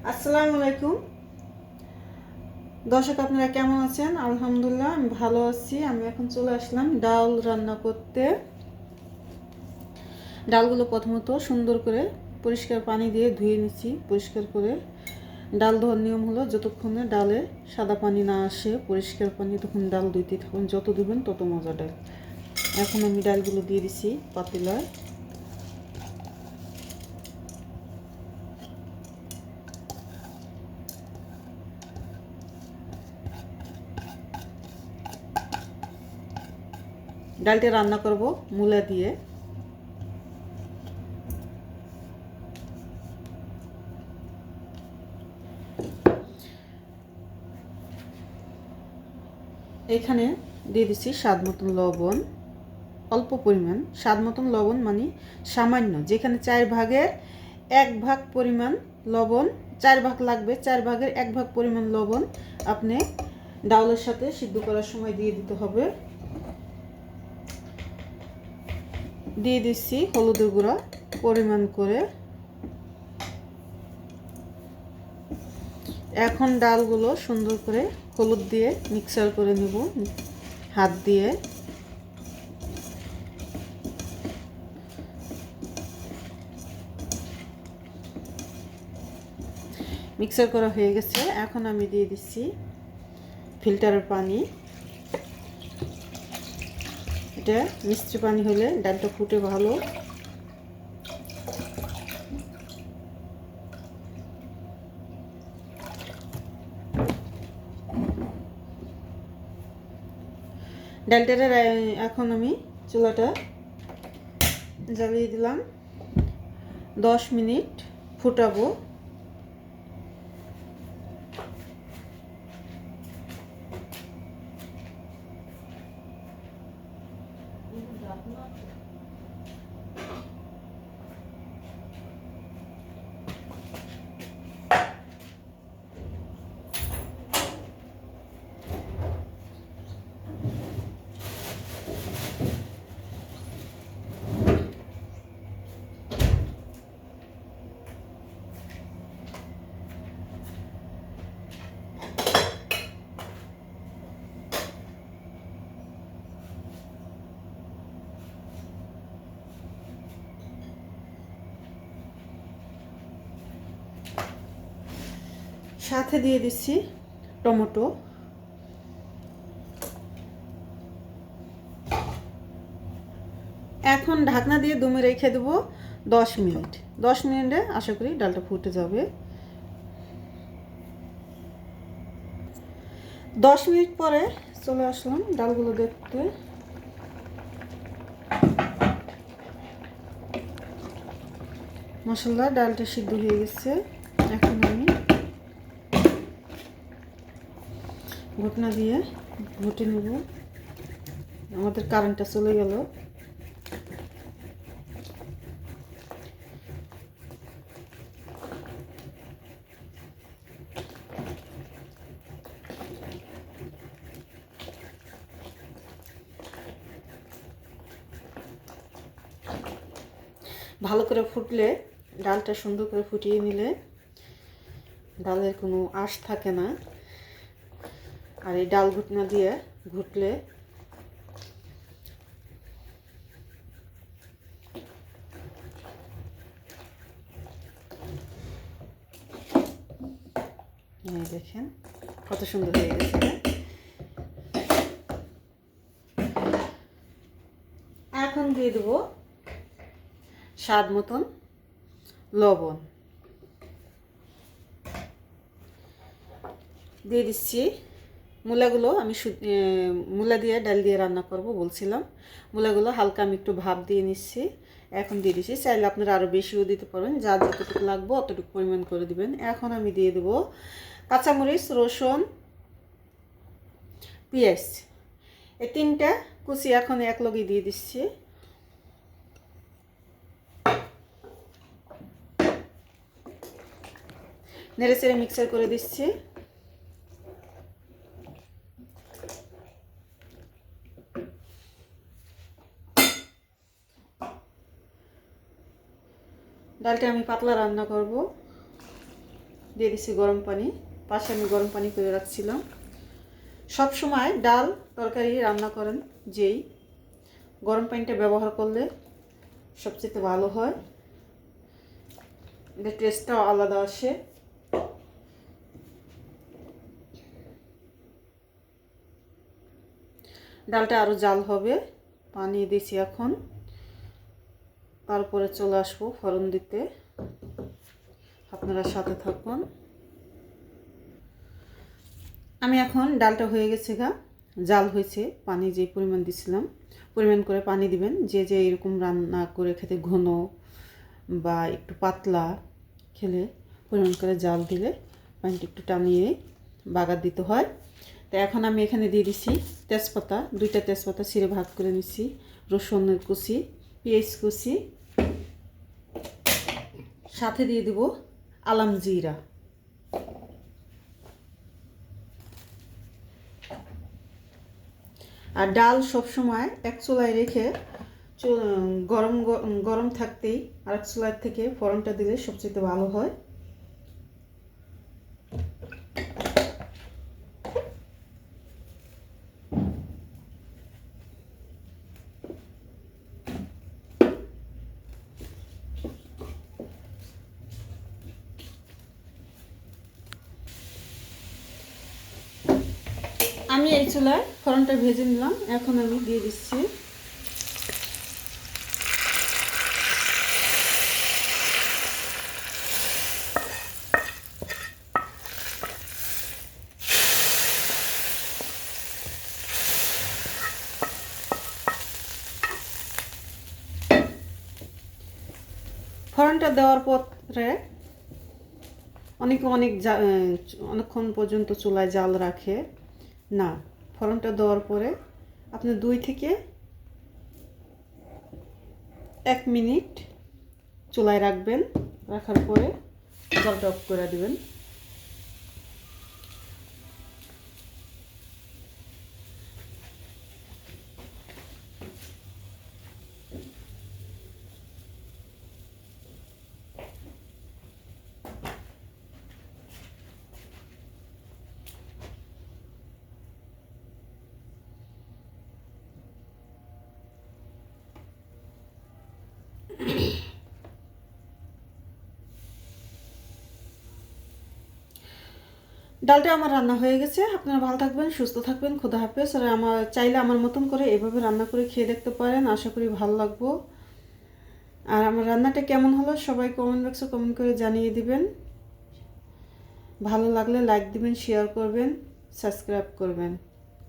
আসসালামু আলাইকুম দর্শক, আপনারা কেমন আছেন? আলহামদুলিল্লাহ আমি ভালো আছি। আমি এখন চলে আসলাম ডাল রান্না করতে। ডালগুলো প্রথমত সুন্দর করে পরিষ্কার পানি দিয়ে ধুয়ে নিচ্ছি পরিষ্কার করে। ডাল ধোয়ার নিয়ম হলো যতক্ষণে ডালে সাদা পানি না আসে, পরিষ্কার পানি, তখন ডাল ধুইতে থাকুন। যত ধুবেন তত মজা ডাল। এখন আমি ডালগুলো দিয়ে দিচ্ছি পাতিলায়। ডালটা রান্না করব মূলা দিয়ে। এখানে দিয়ে দিচ্ছি স্বাদ মতন লবণ, অল্প পরিমাণ। স্বাদ মতন লবণ মানে সামান্য, যেখানে 4 ভাগের 1 ভাগ পরিমাণ লবণ, 4 ভাগ লাগবে, 4 ভাগের 1 ভাগ পরিমাণ লবণ আপনি ডাউলের সাথে সিদ্ধ করার সময় দিয়ে দিতে হবে। দিয়ে দিচ্ছি হলুদের গুঁড়া পরিমাণ করে। এখন ডালগুলো সুন্দর করে হলুদ দিয়ে মিক্সার করে নেব হাত দিয়ে। মিক্সার করা হয়ে গেছে। এখন আমি দিয়ে দিচ্ছি ফিল্টারের পানি। এটা মিষ্টি পানি হলে ডালটা ফুটে ভালো। ডালটার এখন আমি চুলাটা জ্বালিয়ে দিলাম। 10 মিনিট ফুটাবো। সাথে দিয়ে দিচ্ছি টমেটো। এখন ঢাকনা দিয়ে দমে রেখে দেবো 10 মিনিট। 10 মিনিটে আশা করি ডালটা ফুটে যাবে। 10 মিনিট পরে চলে আসলাম ডালগুলো দেখতে। মাশাআল্লাহ, ডালটা সিদ্ধ হয়ে গেছে। এখন আমি ঘুটনা দিয়ে ঘুটে নেব। আমাদের কারেন্টটা চলে গেল। ভালো করে ফুটলে, ডালটা সুন্দর করে ফুটিয়ে নিলে ডালের কোনো আঁশ থাকে না। আর এই ডাল ঘুটনা দিয়ে ঘুটলে দেখেন কত সুন্দর হয়ে গেছে। এখন দিয়ে দেবো স্বাদ মতন লবণ। দিয়ে দিচ্ছি মূলাগুলো। আমি মূলা দিয়ে ডাল দিয়ে রান্না করব বলছিলাম। মূলাগুলো হালকা আমি একটু ভাপ দিয়ে নিচ্ছি। এখন দিয়ে দিচ্ছি। চাইলে আপনারা আরও বেশিও দিতে পারেন, যার যতটুকু লাগবে অতটুকু পরিমাণ করে দিবেন। এখন আমি দিয়ে দেবো কাঁচামরিচ, রসুন, পেঁয়াজ, এই 3টা কুচি এখন এক লগে দিয়ে দিচ্ছি। নেড়ে চেড়ে মিক্সার করে দিচ্ছি। ডালটা আমি পাতলা রান্না করব। দিয়ে দিচ্ছি গরম পানি। পাশে আমি গরম পানি করে রাখছিলাম। সব সময় ডাল তরকারি রান্না করেন যেই গরম পানিটা ব্যবহার করলে সবচেয়ে ভালো হয়, এর টেস্টটাও আলাদা আসে। ডালটা আরও জাল হবে, পানি দিছি এখন। তারপরে চলে আসবো ফোড়ন দিতে, আপনারা সাথে থাকুন। আমি এখন ডালটা হয়ে গেছে জাল হয়েছে, পানি যে পরিমাণ দিছিলাম পরিমাণ করে পানি দিবেন। যে যে এরকম রান্না করে খেতে ঘন বা একটু পাতলা খেলে পরিমাণ করে জাল দিলে পানিটা একটু টানিয়ে বাগার দিতে হয়। তো এখন আমি এখানে দিয়ে দিছি তেজপাতা, 2টা তেজপাতা ছিঁড়ে ভাগ করে নিচ্ছি, রসুনের কুচি, পেঁয়াজ কুচি, সাথে দিয়ে দিব আলাম জিরা। আর ডাল সবসময় এক চুলায় রেখে গরম গরম থাকতেই আরেক চুলার থেকে ফোড়নটা দিলে সবচেয়ে ভালো হয়। আমি এই চুলায় ফোড়নটা ভেজে নিলাম, এখন আমি দিয়ে দিচ্ছি ফোড়নটা দেওয়ার পরে অনেকক্ষণ পর্যন্ত চুলায় জাল রাখে না। ফোড়নটা দেওয়ার পরে আপনি 2 থেকে 1 মিনিট চুলায় রাখবেন, রাখার পরে জলটা অফ করে দিবেন। ডালটা আমার রান্না হয়ে গেছে। আপনারা ভালো থাকবেন, সুস্থ থাকবেন, খোদা হাফেজ। আর চাইলে আমার মতন করে এভাবে রান্না করে খেয়ে দেখতে পারেন, আশা করি ভালো লাগবো। আর আমার রান্নাটা কেমন হলো সবাই কমেন্ট বক্সে কমেন্ট করে জানিয়ে দিবেন। ভালো লাগলে লাইক দিবেন, শেয়ার করবেন, সাবস্ক্রাইব করবেন।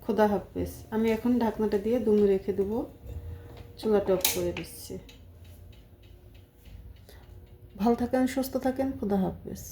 খোদা হাফেজ। আমি এখন ঢাকনাটা দিয়ে 2 মিনিট রেখে দেবো, চুলাটা অফ করে দিচ্ছি। ভালো থাকেন, সুস্থ থাকেন, খোদা হাফেজ।